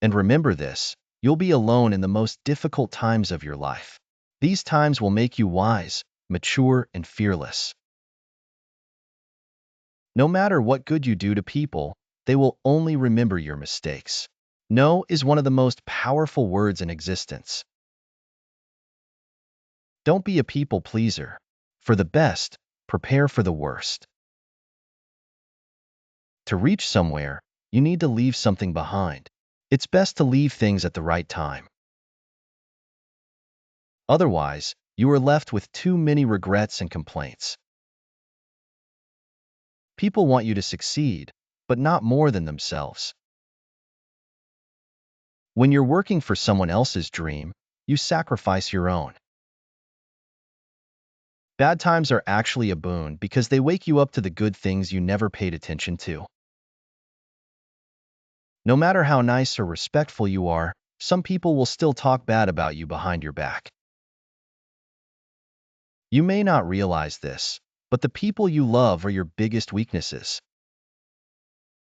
And remember this, you'll be alone in the most difficult times of your life. These times will make you wise, mature, and fearless. No matter what good you do to people, they will only remember your mistakes. No is one of the most powerful words in existence. Don't be a people pleaser. For the best, prepare for the worst. To reach somewhere, you need to leave something behind. It's best to leave things at the right time. Otherwise, you are left with too many regrets and complaints. People want you to succeed, but not more than themselves. When you're working for someone else's dream, you sacrifice your own. Bad times are actually a boon because they wake you up to the good things you never paid attention to. No matter how nice or respectful you are, some people will still talk bad about you behind your back. You may not realize this, but the people you love are your biggest weaknesses.